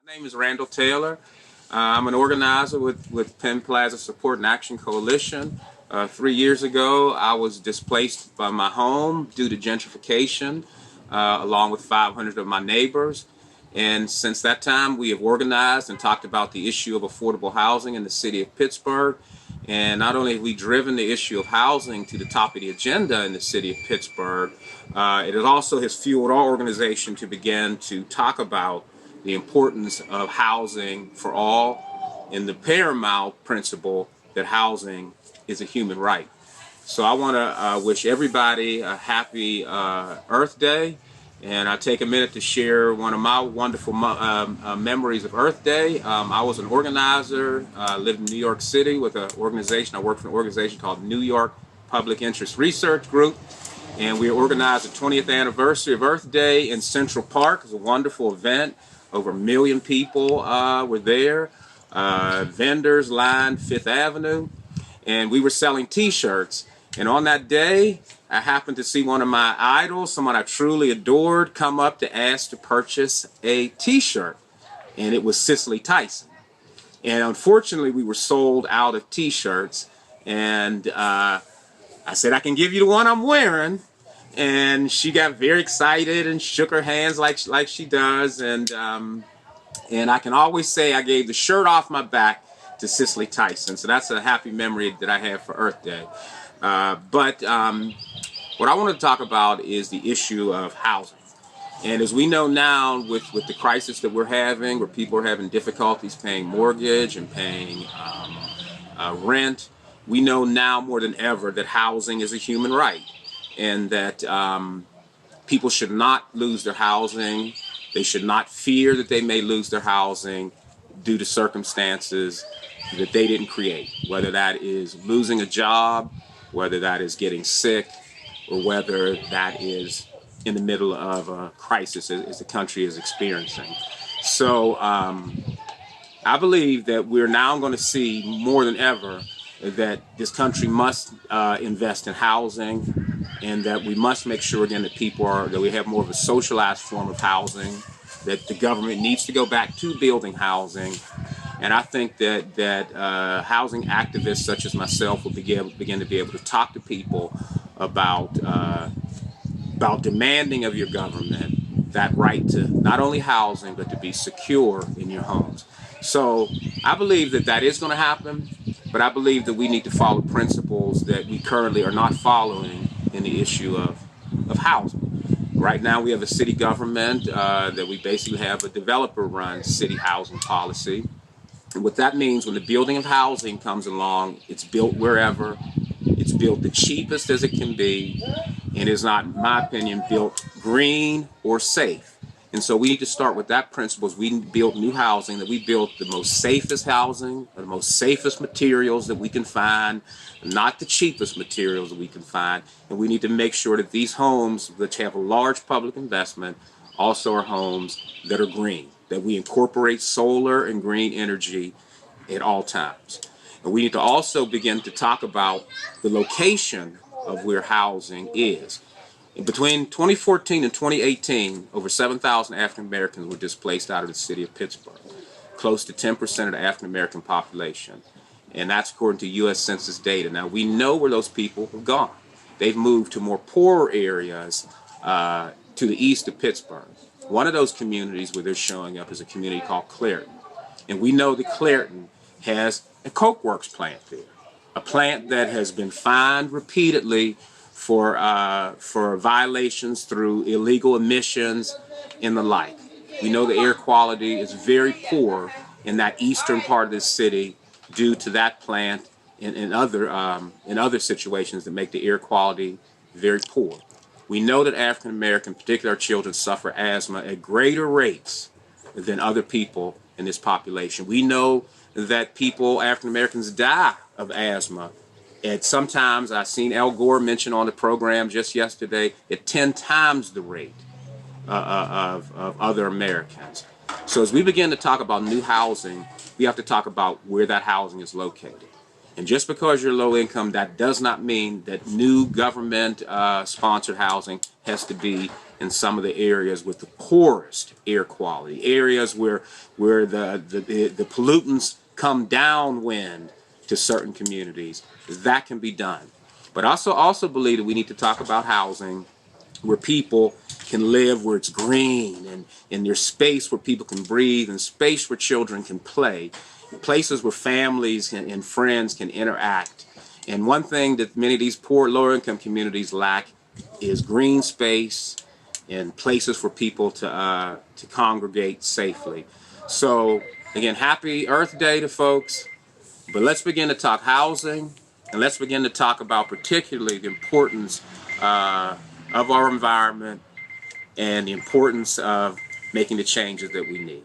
My name is Randall Taylor. I'm an organizer with Penn Plaza Support and Action Coalition. 3 years ago, I was displaced by my home due to gentrification, along with 500 of my neighbors. And since that time, we have organized and talked about the issue of affordable housing in the city of Pittsburgh. And not only have we driven the issue of housing to the top of the agenda in the city of Pittsburgh, it also has fueled our organization to begin to talk about the importance of housing for all and the paramount principle that housing is a human right. So I want to wish everybody a happy Earth Day. And I take a minute to share one of my wonderful memories of Earth Day. I was an organizer, lived in New York City with an organization. I worked for an organization called New York Public Interest Research Group. And we organized the 20th anniversary of Earth Day in Central Park. It was a wonderful event. Over 1 million people were there. Vendors lined Fifth Avenue. And we were selling T-shirts. And on that day, I happened to see one of my idols, someone I truly adored, come up to ask to purchase a T-shirt. And it was Cicely Tyson. And unfortunately, we were sold out of T-shirts. And I said, I can give you the one I'm wearing. And she got very excited and shook her hands like she does. And I can always say I gave the shirt off my back to Cicely Tyson. So that's a happy memory that I have for Earth Day. But what I want to talk about is the issue of housing. And as we know now with the crisis that we're having, where people are having difficulties paying mortgage and paying rent, we know now more than ever that housing is a human right. And that people should not lose their housing. They should not fear that they may lose their housing due to circumstances that they didn't create, whether that is losing a job, whether that is getting sick, or whether that is in the middle of a crisis as the country is experiencing. So I believe that we're now going to see more than ever that this country must invest in housing, and that we must make sure again that we have more of a socialized form of housing, that the government needs to go back to building housing. And I think that housing activists such as myself will begin to be able to talk to people about demanding of your government that right to not only housing, but to be secure in your homes. So I believe that is going to happen, but I believe that we need to follow principles that we currently are not following in the issue of housing. Right now we have a city government that we basically have a developer-run city housing policy. And what that means, when the building of housing comes along, it's built wherever, it's built the cheapest as it can be, and is not, in my opinion, built green or safe. And so we need to start with that principle. As we build new housing, that we build the most safest housing, or the most safest materials that we can find, not the cheapest materials that we can find. And we need to make sure that these homes, which have a large public investment, also are homes that are green, that we incorporate solar and green energy at all times. And we need to also begin to talk about the location of where housing is. Between 2014 and 2018, over 7,000 African Americans were displaced out of the city of Pittsburgh, close to 10% of the African American population. And that's according to U.S. Census data. Now, we know where those people have gone. They've moved to more poorer areas to the east of Pittsburgh. One of those communities where they're showing up is a community called Clairton. And we know that Clairton has a coke works plant there, a plant that has been fined repeatedly for violations through illegal emissions and the like. We know the air quality is very poor in that eastern part of the city due to that plant and other situations that make the air quality very poor. We know that African American, particularly our children, suffer asthma at greater rates than other people in this population. We know that African Americans, die of asthma. And sometimes I've seen Al Gore mention on the program just yesterday at 10 times the rate of other Americans. So as we begin to talk about new housing, we have to talk about where that housing is located. And just because you're low income, that does not mean that new government sponsored housing has to be in some of the areas with the poorest air quality, areas where the pollutants come downwind to certain communities. That can be done. But I also believe that we need to talk about housing where people can live, where it's green, and there's space where people can breathe, and space where children can play, places where families and friends can interact. And one thing that many of these poor, lower-income communities lack is green space and places for people to congregate safely. So, again, happy Earth Day to folks. But let's begin to talk housing, and let's begin to talk about particularly the importance of our environment and the importance of making the changes that we need.